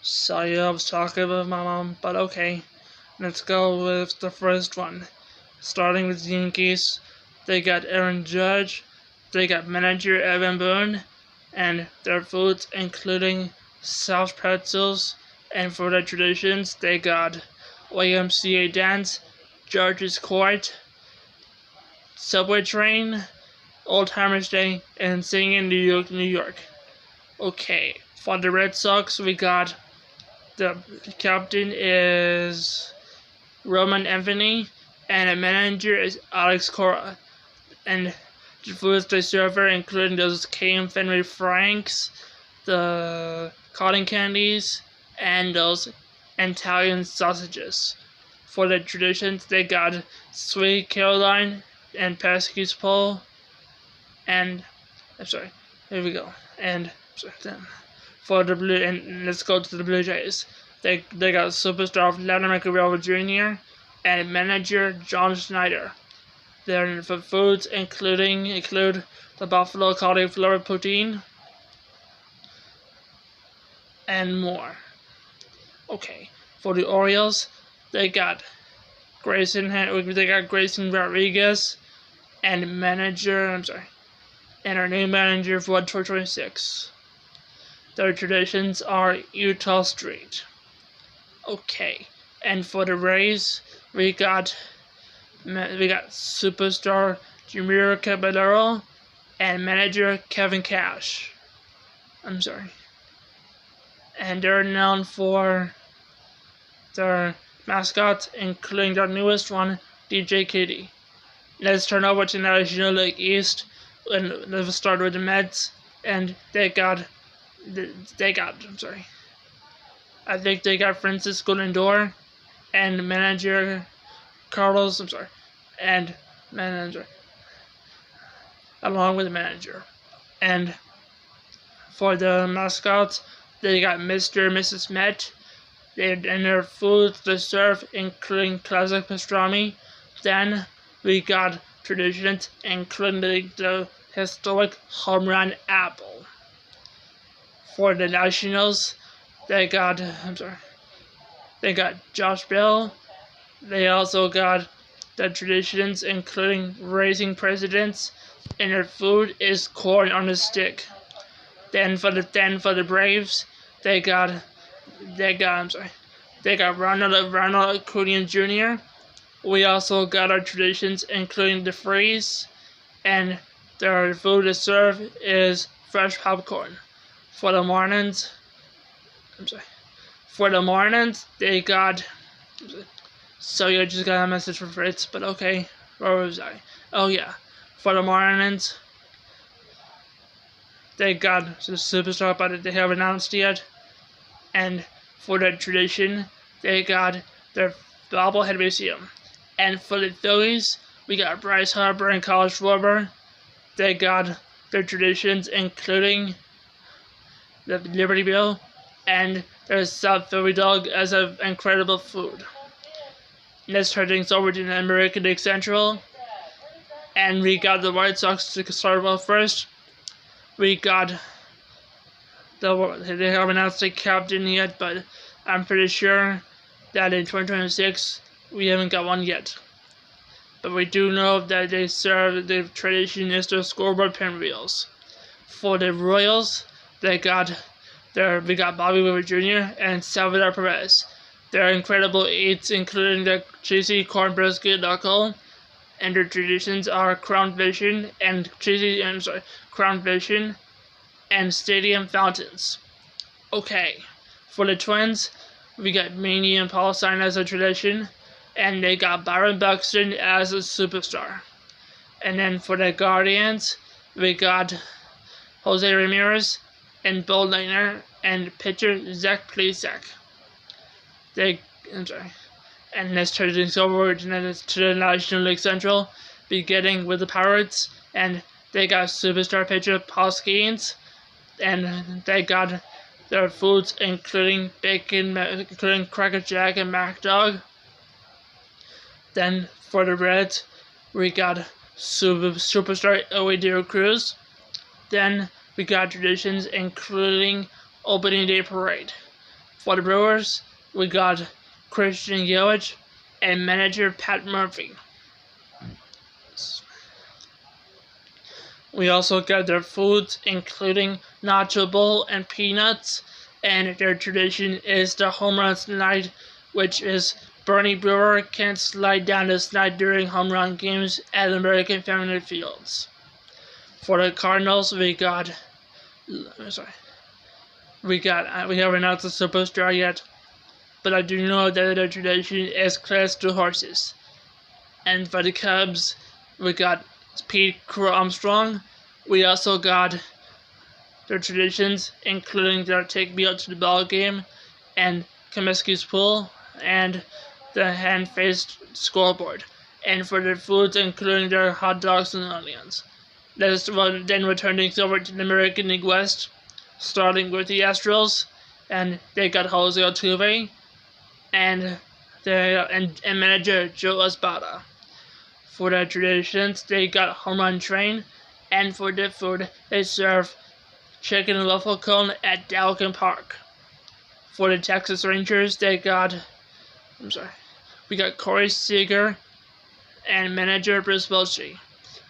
Sorry, I was talking about my mom, but okay. Let's go with the first one. Starting with the Yankees, they got Aaron Judge, they got manager Evan Bourne, and their foods including soft pretzels, and for their traditions, they got YMCA dance, George's Court, Subway Train, Old Timers Day, and Singing in New York, New York. Okay, for the Red Sox, we got the captain is Roman Anthony, and the manager is Alex Cora. And the foods they serve are including those Cajun Fenway Franks, the cotton candies, and those Italian sausages. For the traditions, they got Sweet Caroline and Pesky's Pole, and here we go. And for the Blue, and let's go to the Blue Jays. They got superstar Vladimir Guerrero Jr. and manager John Schneider. Their foods include the buffalo cauliflower poutine and more. Okay, for the Orioles, they got Grayson Rodriguez and our new manager for 2026. Their traditions are Utah Street. Okay, and for the Rays, we got superstar Jamir Caballero and manager Kevin Cash. And they're known for their mascots, including their newest one, DJ Kitty. Let's turn over to National League East, and let's start with the Mets, and I think they got Francisco Lindor and manager Carlos, along with the manager. And for the mascots, they got Mr. and Mrs. Met, and their foods they serve including classic pastrami. Then we got traditions including the historic home run apple. For the Nationals, they got Josh Bell. They also got the traditions including raising presidents, and their food is corn on a stick. Then for the Braves, they got Ronald Acuna Jr. We also got our traditions including the freeze, and their food to serve is fresh popcorn. For the Marlins, they got. So you just got a message from Fritz, but okay, where was I? Oh yeah, for the Marlins, they got the superstar, but they haven't announced yet. And for the tradition, they got their bobblehead museum. And for the Phillies, we got Bryce Harper and Kyle Schwarber. They got their traditions, including the Liberty Bell, and their South Philly dog as an incredible food. Let's turn things over to the American League Central, and we got the White Sox to start off first. We got they haven't announced the captain yet, but I'm pretty sure that in 2026 we haven't got one yet. But we do know that they serve the tradition is their scoreboard pinwheels. For the Royals, we got Bobby Weaver Jr. and Salvador Perez. Their incredible eats, including the cheesy corn brisket knuckle, and their traditions are crown vision and stadium fountains. Okay, for the Twins, we got Manny and Paul Stein as a tradition, and they got Byron Buxton as a superstar. And then for the Guardians, we got Jose Ramirez and Bill Leitner and pitcher Zach Plesac. And let's turn things over to the National League Central, beginning with the Pirates, and they got superstar pitcher Paul Skeens, and they got their foods including bacon, including Cracker Jack and Mac Dog. Then for the Reds, we got superstar Ovidio Cruz. Then we got traditions including opening day parade. For the Brewers, we got Christian Yelich and manager Pat Murphy. We also got their foods, including nacho bowl and peanuts, and their tradition is the home run slide, which is Bernie Brewer can slide down the slide during home run games at American Family Fields. For the Cardinals, we haven't announced the superstar yet, but I do know that their tradition is Class 2 horses. And for the Cubs, we got Pete Armstrong. We also got their traditions, including their take me out to the ball game, and Comiskey's pool, and the hand-faced scoreboard. And for their foods, including their hot dogs and onions. Then returning over to the American League West, starting with the Astros, and they got Jose Altuve, and manager Joe Espada. For their traditions, they got home run train, and for their food, they serve chicken and waffle cone at Dalkin Park. For the Texas Rangers, we got Corey Seager and manager Bruce Bochy.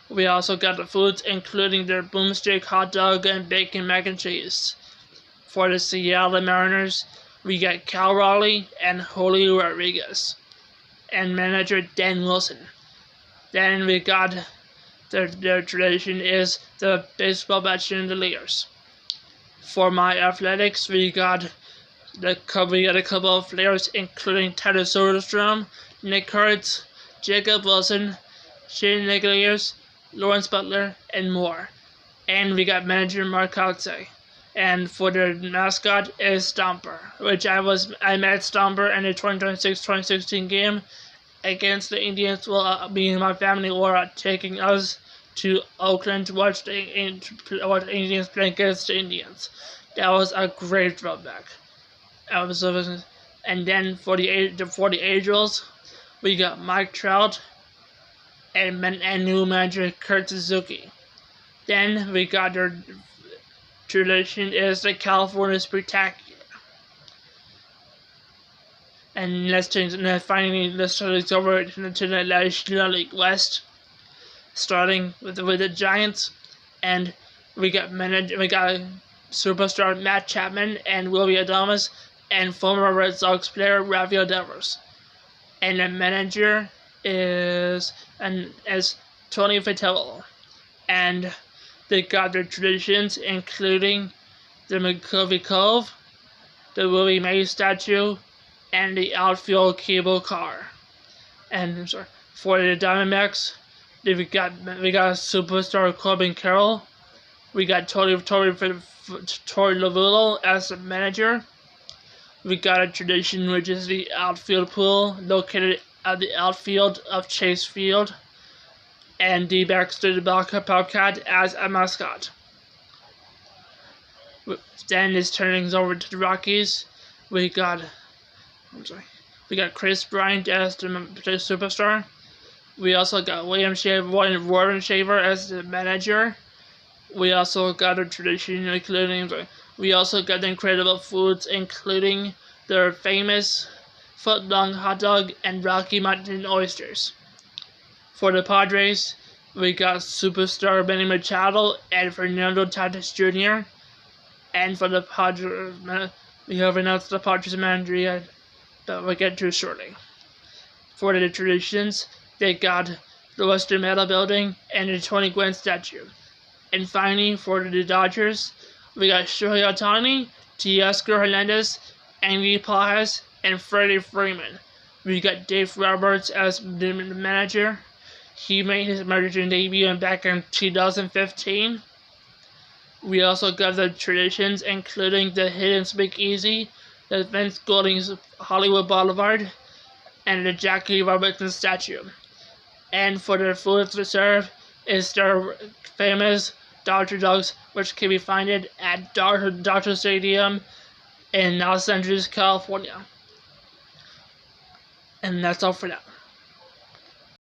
We also got the foods, including their boomstick hot dog and bacon mac and cheese. For the Seattle Mariners, we got Cal Raleigh and Julio Rodriguez, and manager Dan Wilson. Then we got their tradition is the baseball bat chandeliers. For my Athletics, we got a couple of players, including Tyler Soderstrom, Nick Kurtz, Jacob Wilson, Shane Nicholas, Lawrence Butler, and more. And we got manager Mark Kotsay. And for their mascot is Stomper, which I met Stomper in the 2016 game against the Indians. Well, me and my family were taking us to Oakland to watch the Indians play against the Indians. That was a great throwback. And then for the Angels, we got Mike Trout and new manager Kurt Suzuki. Then we got their tradition is the California Spectacular. And let's turn over to the National League West, starting with the Giants, and we got superstar Matt Chapman and Willie Adames, and former Red Sox player Rafael Devers. And the manager is Tony Vitello. And they got their traditions, including the McCovey Cove, the Willie Mays statue, and the outfield cable car. And for the Diamondbacks, we got superstar Corbin Carroll. We got Torey Lovullo as the manager. We got a tradition, which is the outfield pool located at the outfield of Chase Field, and the Baxter the Bobcat as a mascot. Then it's turning over to the Rockies. We got Chris Bryant as the superstar. We also got Warren Shaver as the manager. We also got a tradition, we also got the incredible foods, including their famous foot-long hot dog and Rocky Mountain oysters. For the Padres, we got superstar Benny Machado and Fernando Tatis Jr. And for the Padres, we have announced the Padres manager yet, but we'll get to shortly. For the traditions, they got the Western Metal Building and the Tony Gwynn statue. And finally, for the Dodgers, we got Shohei Ohtani, Teoscar Hernandez, Andy Pajas, and Freddie Freeman. We got Dave Roberts as the manager. He made his manager debut back in 2015. We also got the traditions, including the Hidden Speakeasy, the Vince Golding's Hollywood Boulevard, and the Jackie Robinson statue. And for their foods to serve is their famous Dodger dogs, which can be found at Dodger Stadium in Los Angeles, California. And that's all for now.